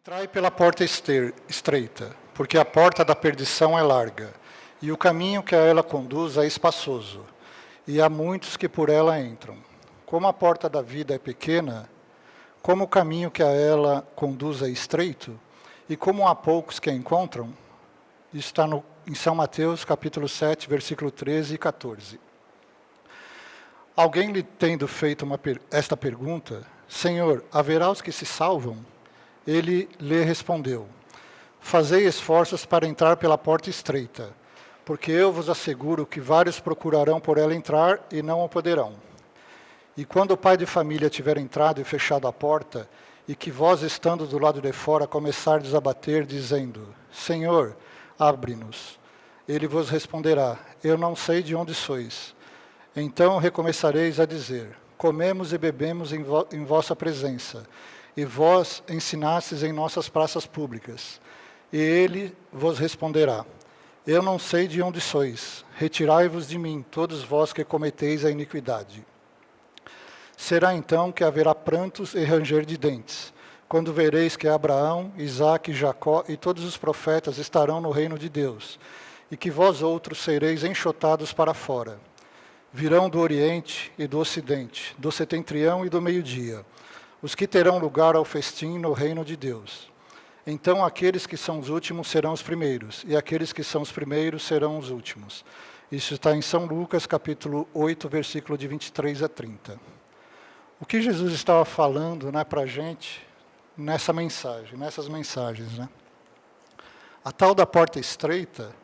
Entrai pela porta estreita, porque a porta da perdição é larga, e o caminho que a ela conduz é espaçoso, e há muitos que por ela entram. Como a porta da vida é pequena, como o caminho que a ela conduz é estreito, e como há poucos que a encontram, isso está em São Mateus, capítulo 7, versículo 13 e 14. Alguém lhe tendo feito esta pergunta, Senhor, haverá os que se salvam? Ele lhe respondeu, fazei esforços para entrar pela porta estreita, porque eu vos asseguro que vários procurarão por ela entrar e não o poderão. E quando o pai de família tiver entrado e fechado a porta, e que vós, estando do lado de fora, começardes a bater, dizendo, Senhor, abre-nos. Ele vos responderá, eu não sei de onde sois. Então recomeçareis a dizer, comemos e bebemos em vossa presença, e vós ensinastes em nossas praças públicas. E ele vos responderá, eu não sei de onde sois, retirai-vos de mim, todos vós que cometeis a iniquidade. Será então que haverá prantos e ranger de dentes, quando vereis que Abraão, Isaque, Jacó e todos os profetas estarão no reino de Deus, e que vós outros sereis enxotados para fora. Virão do Oriente e do Ocidente, do setentrião e do meio-dia, os que terão lugar ao festim no reino de Deus. Então aqueles que são os últimos serão os primeiros, e aqueles que são os primeiros serão os últimos. Isso está em São Lucas, capítulo 8, versículo de 23 a 30. O que Jesus estava falando, para a gente nessas mensagens, A tal da porta estreita,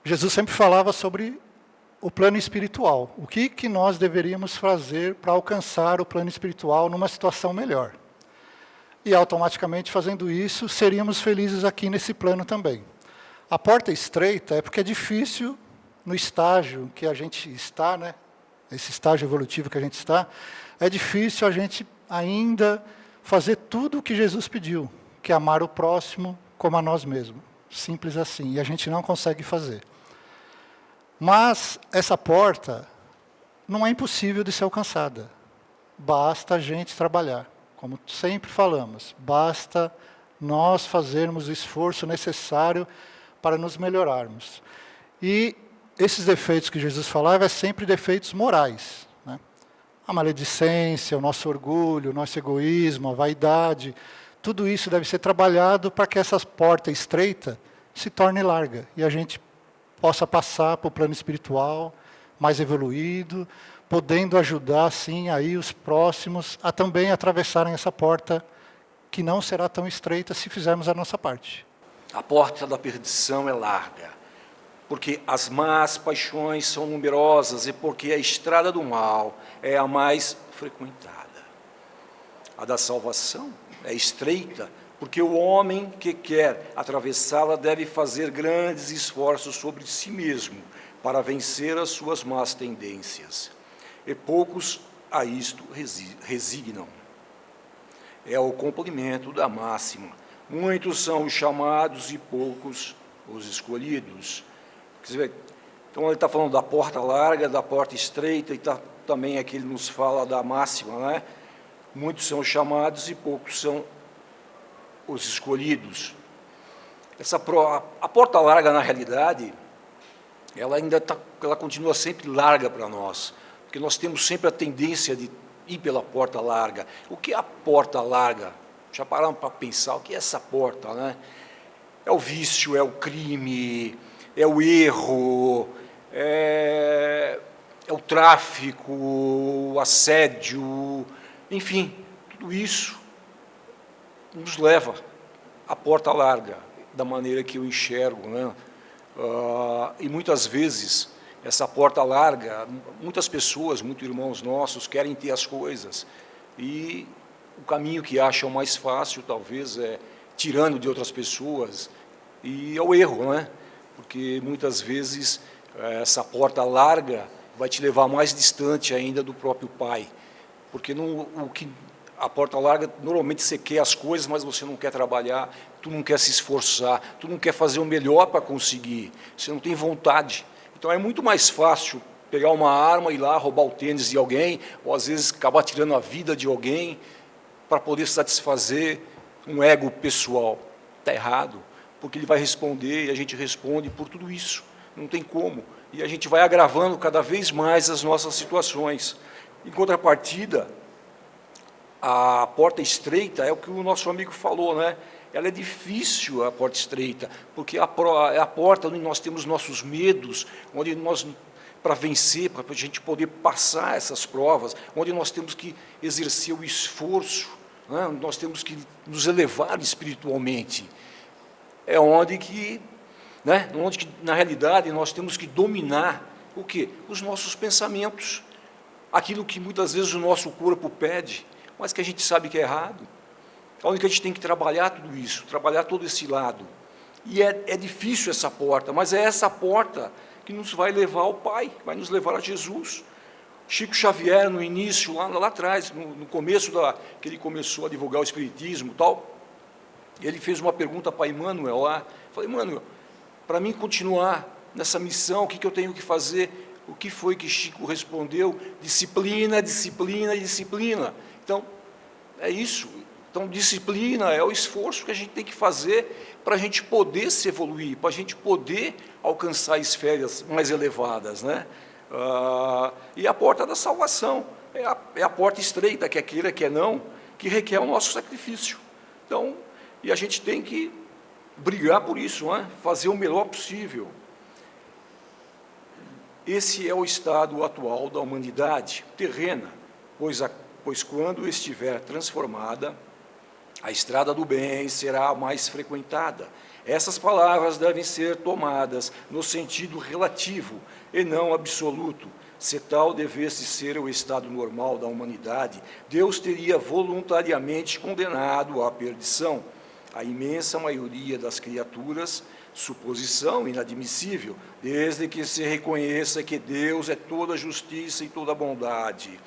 Jesus sempre falava sobre o plano espiritual. O que nós deveríamos fazer para alcançar o plano espiritual numa situação melhor. E automaticamente, fazendo isso, seríamos felizes aqui nesse plano também. A porta estreita é porque é difícil, no estágio que a gente está, esse estágio evolutivo que a gente está, é difícil a gente ainda fazer tudo o que Jesus pediu, que é amar o próximo como a nós mesmos. Simples assim, e a gente não consegue fazer. Mas essa porta não é impossível de ser alcançada. Basta a gente trabalhar. Como sempre falamos, basta nós fazermos o esforço necessário para nos melhorarmos. E esses defeitos que Jesus falava, são sempre defeitos morais. A maledicência, o nosso orgulho, o nosso egoísmo, a vaidade, tudo isso deve ser trabalhado para que essa porta estreita se torne larga e a gente possa passar para o plano espiritual mais evoluído, podendo ajudar, assim, aí os próximos a também atravessarem essa porta que não será tão estreita se fizermos a nossa parte. A porta da perdição é larga, porque as más paixões são numerosas e porque a estrada do mal é a mais frequentada. A da salvação é estreita, porque o homem que quer atravessá-la deve fazer grandes esforços sobre si mesmo para vencer as suas más tendências. E poucos a isto resignam. É o complemento da máxima. Muitos são os chamados e poucos os escolhidos. Então ele está falando da porta larga, da porta estreita, e também aqui ele nos fala da máxima, Muitos são os chamados e poucos são os escolhidos. A porta larga, na realidade, ela continua sempre larga para nós, porque nós temos sempre a tendência de ir pela porta larga. O que é a porta larga? Já paramos para pensar, o que é essa porta, É o vício, é o crime, é o erro, é o tráfico, o assédio, enfim, tudo isso nos leva à porta larga, da maneira que eu enxergo, e muitas vezes, essa porta larga, muitas pessoas, muitos irmãos nossos, querem ter as coisas, e o caminho que acham mais fácil, talvez, é tirando de outras pessoas, e é o erro, Porque muitas vezes essa porta larga vai te levar mais distante ainda do próprio Pai, porque a porta larga, normalmente você quer as coisas, mas você não quer trabalhar, tu não quer se esforçar, tu não quer fazer o melhor para conseguir, você não tem vontade. Então é muito mais fácil pegar uma arma e ir lá roubar o tênis de alguém, ou às vezes acabar tirando a vida de alguém para poder satisfazer um ego pessoal. Está errado, porque ele vai responder e a gente responde por tudo isso. Não tem como. E a gente vai agravando cada vez mais as nossas situações. Em contrapartida, a porta estreita é o que o nosso amigo falou, né? Ela é difícil, a porta estreita, porque é a porta onde nós temos nossos medos, onde nós, para vencer, para a gente poder passar essas provas, onde nós temos que exercer o esforço, né? Nós temos que nos elevar espiritualmente. É onde que, né? Onde que, na realidade, nós temos que dominar o quê? Os nossos pensamentos, aquilo que muitas vezes o nosso corpo pede, mas que a gente sabe que é errado. Onde que a gente tem que trabalhar tudo isso, trabalhar todo esse lado. E é difícil essa porta, mas é essa porta que nos vai levar ao Pai, vai nos levar a Jesus. Chico Xavier, no início, lá atrás, no começo, que ele começou a divulgar o Espiritismo e tal, ele fez uma pergunta para Emmanuel lá. Falei, Emmanuel, para mim continuar nessa missão, o que eu tenho que fazer? O que foi que Chico respondeu? Disciplina, disciplina, disciplina. Então, é isso. Então, disciplina é o esforço que a gente tem que fazer para a gente poder se evoluir, para a gente poder alcançar esferas mais elevadas, né? E a porta da salvação é a porta estreita, quer queira, quer não, que requer o nosso sacrifício. Então, e a gente tem que brigar por isso, né? Fazer o melhor possível. Esse é o estado atual da humanidade terrena, pois quando estiver transformada, a estrada do bem será mais frequentada. Essas palavras devem ser tomadas no sentido relativo e não absoluto. Se tal devesse ser o estado normal da humanidade, Deus teria voluntariamente condenado à perdição a imensa maioria das criaturas, suposição inadmissível, desde que se reconheça que Deus é toda justiça e toda bondade.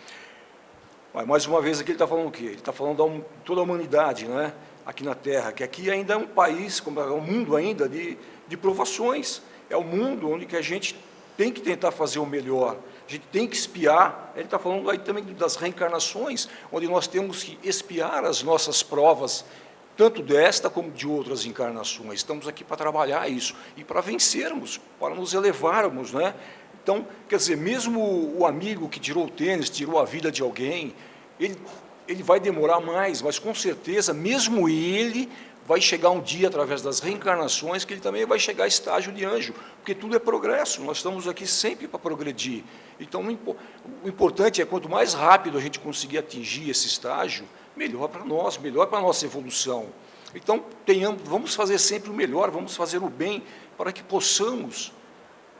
Mas, mais uma vez, aqui ele está falando o quê? Ele está falando de toda a humanidade, né? Aqui na Terra, que aqui ainda é um país, como é um mundo ainda de provações. É um mundo onde que a gente tem que tentar fazer o melhor, a gente tem que espiar. Ele está falando aí também das reencarnações, onde nós temos que espiar as nossas provas, tanto desta como de outras encarnações. Estamos aqui para trabalhar isso, e para vencermos, para nos elevarmos, né? Então, quer dizer, mesmo o amigo que tirou o tênis, tirou a vida de alguém, ele vai demorar mais, mas com certeza, mesmo ele vai chegar um dia, através das reencarnações, que ele também vai chegar a estágio de anjo, porque tudo é progresso, nós estamos aqui sempre para progredir. Então, o importante é, quanto mais rápido a gente conseguir atingir esse estágio, melhor para nós, melhor para a nossa evolução. Então, vamos fazer sempre o melhor, vamos fazer o bem, para que possamos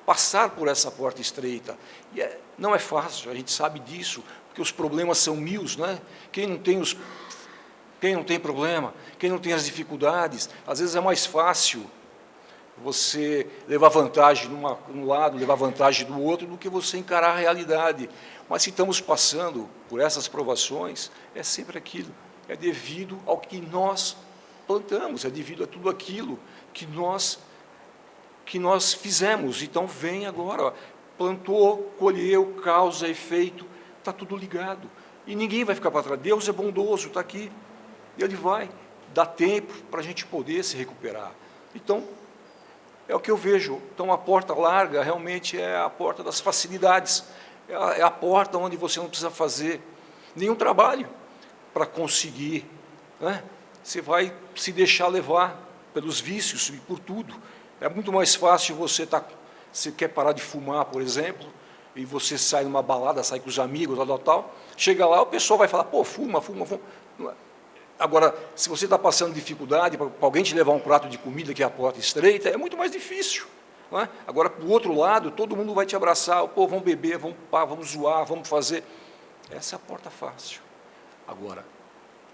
passar por essa porta estreita. E não é fácil, a gente sabe disso, porque os problemas são mil, né? Quem não tem problema, quem não tem as dificuldades, às vezes é mais fácil você levar vantagem num lado, levar vantagem do outro, do que você encarar a realidade. Mas se estamos passando por essas provações, é sempre aquilo, é devido ao que nós plantamos, é devido a tudo aquilo que nós fizemos. Então, vem agora, ó, plantou, colheu, causa, efeito, está tudo ligado. E ninguém vai ficar para trás. Deus é bondoso, está aqui. Ele vai dar tempo para a gente poder se recuperar. Então, é o que eu vejo. Então, a porta larga realmente é a porta das facilidades. É a porta onde você não precisa fazer nenhum trabalho para conseguir, né? Você vai se deixar levar pelos vícios e por tudo. É muito mais fácil você quer parar de fumar, por exemplo, e você sai numa balada, sai com os amigos, tal. Chega lá, o pessoal vai falar, pô, fuma. Agora, se você está passando dificuldade para alguém te levar um prato de comida, que é a porta estreita, é muito mais difícil. Não é? Agora, para o outro lado, todo mundo vai te abraçar, pô, vamos beber, vamos zoar, vamos fazer. Essa é a porta fácil. Agora,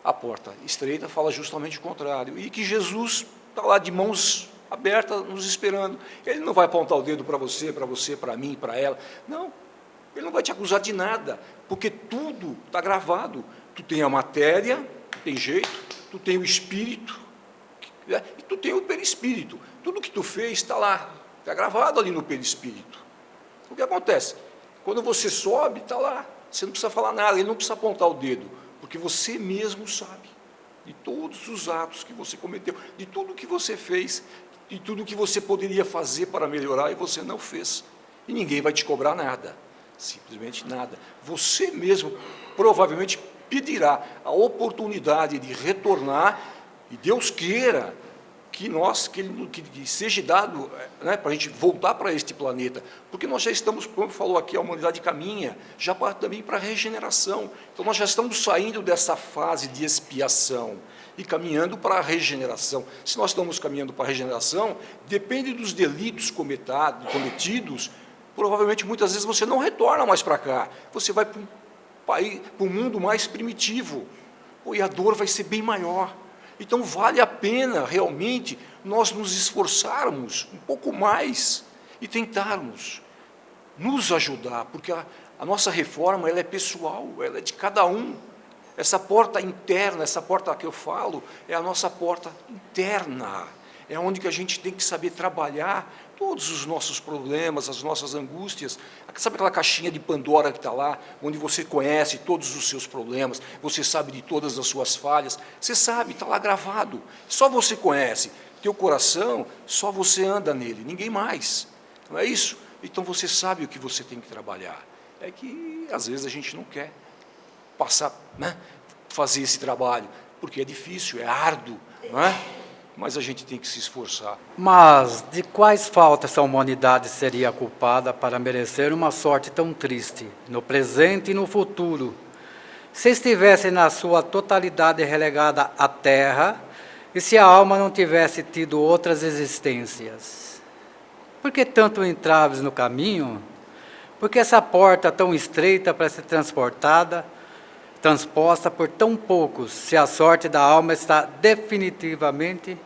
a porta estreita fala justamente o contrário, e que Jesus está lá de mãos abertas, nos esperando. Ele não vai apontar o dedo para você, para mim, para ela. Não, ele não vai te acusar de nada, porque tudo está gravado. Tu tem a matéria, tem jeito, tu tem o espírito, né? E tu tem o perispírito. Tudo que tu fez está lá, está gravado ali no perispírito. O que acontece? Quando você sobe, está lá, você não precisa falar nada, ele não precisa apontar o dedo, porque você mesmo sabe. de todos os atos que você cometeu, de tudo que você fez, de tudo que você poderia fazer para melhorar e você não fez. E ninguém vai te cobrar nada, simplesmente nada. Você mesmo provavelmente pedirá a oportunidade de retornar, e Deus queira que seja dado, né, para a gente voltar para este planeta, porque nós já estamos, como falou aqui, a humanidade caminha já também para a regeneração. Então nós já estamos saindo dessa fase de expiação e caminhando para a regeneração. Se nós estamos caminhando para a regeneração, depende dos delitos cometidos, provavelmente muitas vezes você não retorna mais para cá, você vai para um mundo mais primitivo, e a dor vai ser bem maior. Então, vale a pena, realmente, nós nos esforçarmos um pouco mais e tentarmos nos ajudar, porque a nossa reforma ela é pessoal, ela é de cada um. Essa porta interna, essa porta que eu falo, é a nossa porta interna. É onde que a gente tem que saber trabalhar todos os nossos problemas, as nossas angústias. Sabe aquela caixinha de Pandora que está lá, onde você conhece todos os seus problemas, você sabe de todas as suas falhas, você sabe, está lá gravado, só você conhece. Teu coração, só você anda nele, ninguém mais. Não é isso? Então você sabe o que você tem que trabalhar. É que, às vezes, a gente não quer passar, né, fazer esse trabalho, porque é difícil, é árduo, não é? Mas a gente tem que se esforçar. Mas de quais faltas a humanidade seria culpada para merecer uma sorte tão triste, no presente e no futuro, se estivesse na sua totalidade relegada à terra e se a alma não tivesse tido outras existências? Por que tanto entraves no caminho? Por que essa porta tão estreita para ser transposta por tão poucos, se a sorte da alma está definitivamente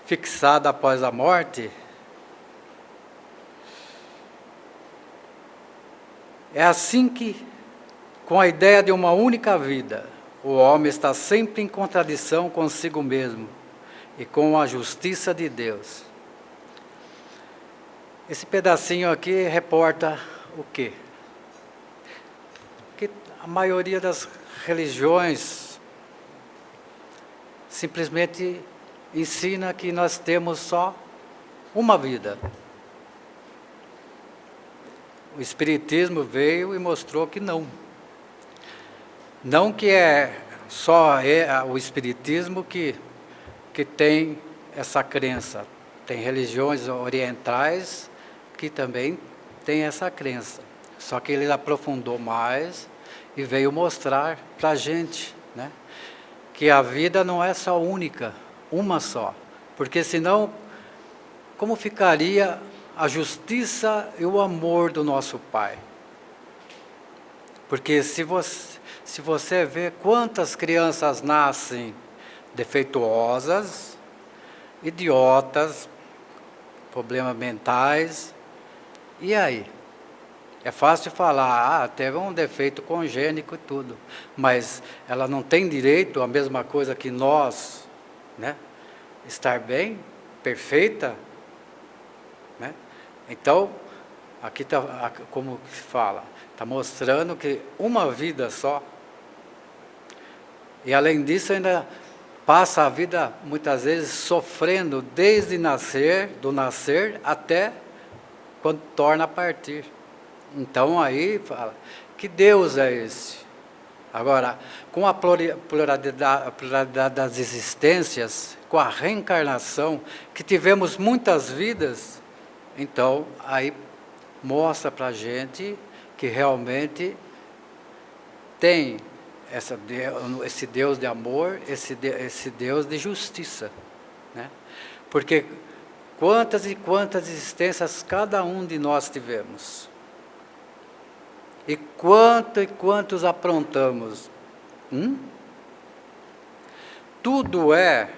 fixada após a morte? É assim que, com a ideia de uma única vida, o homem está sempre em contradição consigo mesmo e com a justiça de Deus. Esse pedacinho aqui reporta o quê? Que a maioria das religiões simplesmente ensina que nós temos só uma vida. O Espiritismo veio e mostrou que não. Não que é só o Espiritismo que tem essa crença. Tem religiões orientais que também têm essa crença. Só que ele aprofundou mais e veio mostrar para a gente, né, que a vida não é só única, uma só. Porque senão, como ficaria a justiça e o amor do nosso Pai? Porque se você vê quantas crianças nascem defeituosas, idiotas, problemas mentais, e aí? É fácil falar, teve um defeito congênito e tudo, mas ela não tem direito à mesma coisa que nós, né? Estar bem, perfeita, né? Então, aqui está, como se fala, está mostrando que uma vida só, e além disso ainda passa a vida muitas vezes sofrendo desde do nascer até quando torna a partir. Então aí fala, que Deus é esse? Agora, com a pluralidade das existências, com a reencarnação, que tivemos muitas vidas, então aí mostra para a gente que realmente tem esse Deus de amor, esse Deus de justiça, né? Porque quantas e quantas existências cada um de nós tivemos? E quantos aprontamos? Tudo é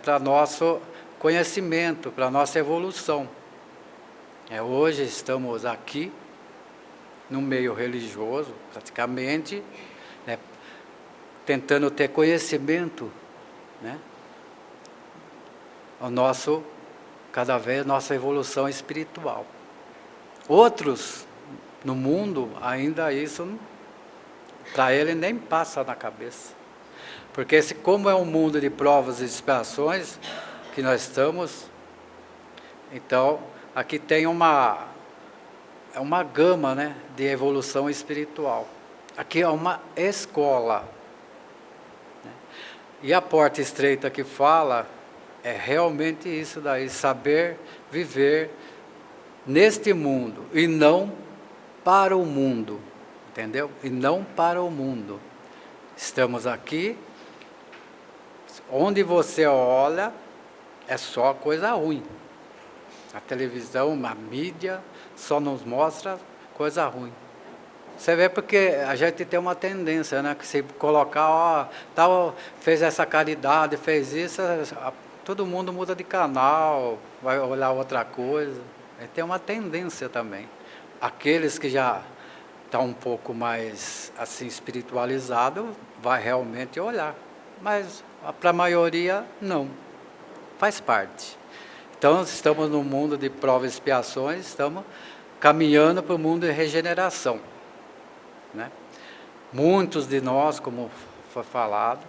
para nosso conhecimento, para nossa evolução. Hoje estamos aqui, no meio religioso, praticamente, né, tentando ter conhecimento, né, cada vez nossa evolução espiritual. Outros no mundo, ainda isso, para ele nem passa na cabeça. Porque como é um mundo de provas e expiações que nós estamos, então aqui tem uma gama, né, de evolução espiritual. Aqui é uma escola. Né? E a porta estreita que fala é realmente isso daí, saber viver neste mundo e não para o mundo, entendeu? E não para o mundo. Estamos aqui, onde você olha, é só coisa ruim. A televisão, a mídia, só nos mostra coisa ruim. Você vê porque a gente tem uma tendência, né? Que se colocar, ó, tal, fez essa caridade, fez isso, todo mundo muda de canal, vai olhar outra coisa. Tem uma tendência também. Aqueles que já estão um pouco mais assim espiritualizados, vai realmente olhar. Mas para a maioria, não. Faz parte. Então, estamos num mundo de provas e expiações, estamos caminhando para o mundo de regeneração. Né? Muitos de nós, como foi falado,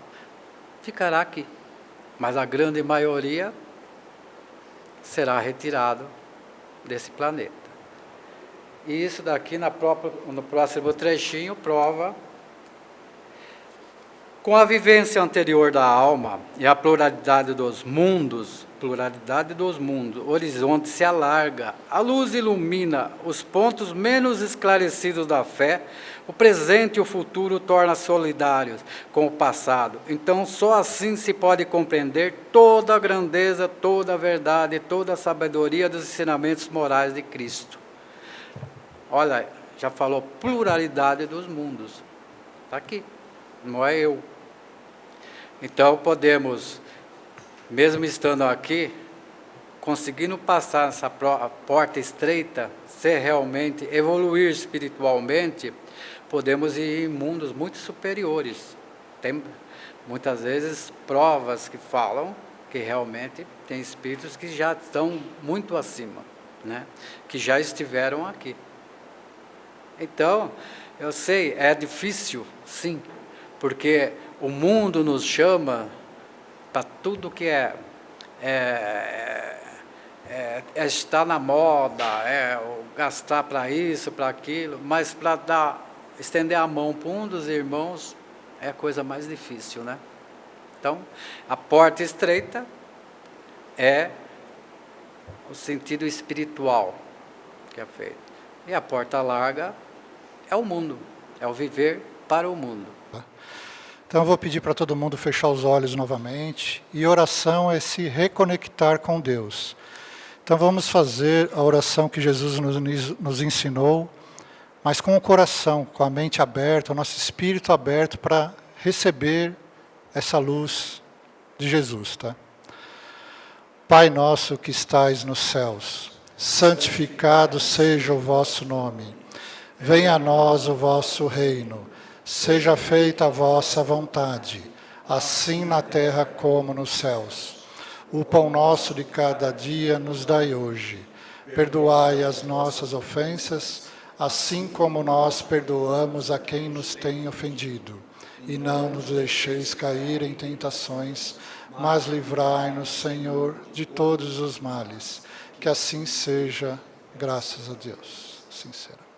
ficará aqui. Mas a grande maioria será retirado desse planeta. E isso daqui no próximo trechinho prova com a vivência anterior da alma e a pluralidade dos mundos, o horizonte se alarga, a luz ilumina os pontos menos esclarecidos da fé, o presente e o futuro torna solidários com o passado. Então, só assim se pode compreender toda a grandeza, toda a verdade, toda a sabedoria dos ensinamentos morais de Cristo. Olha, já falou pluralidade dos mundos. Está aqui, não é eu. Então, podemos, mesmo estando aqui, conseguindo passar essa porta estreita, ser realmente, evoluir espiritualmente, podemos ir em mundos muito superiores. Tem, muitas vezes, provas que falam que realmente tem espíritos que já estão muito acima, né? Que já estiveram aqui. Então, eu sei, é difícil, sim, porque o mundo nos chama para tudo que está na moda, gastar para isso, para aquilo, mas para estender a mão para um dos irmãos é a coisa mais difícil, né? Então, a porta estreita é o sentido espiritual que é feito. E a porta larga é o mundo, é o viver para o mundo. Então eu vou pedir para todo mundo fechar os olhos novamente. E oração é se reconectar com Deus. Então vamos fazer a oração que Jesus nos ensinou, mas com o coração, com a mente aberta, o nosso espírito aberto para receber essa luz de Jesus. Tá? Pai nosso que estais nos céus, santificado seja o vosso nome. Venha a nós o vosso reino. Seja feita a vossa vontade, assim na terra como nos céus. O pão nosso de cada dia nos dai hoje. Perdoai as nossas ofensas, assim como nós perdoamos a quem nos tem ofendido. E não nos deixeis cair em tentações, mas livrai-nos, Senhor, de todos os males. Que assim seja, graças a Deus. Assim será.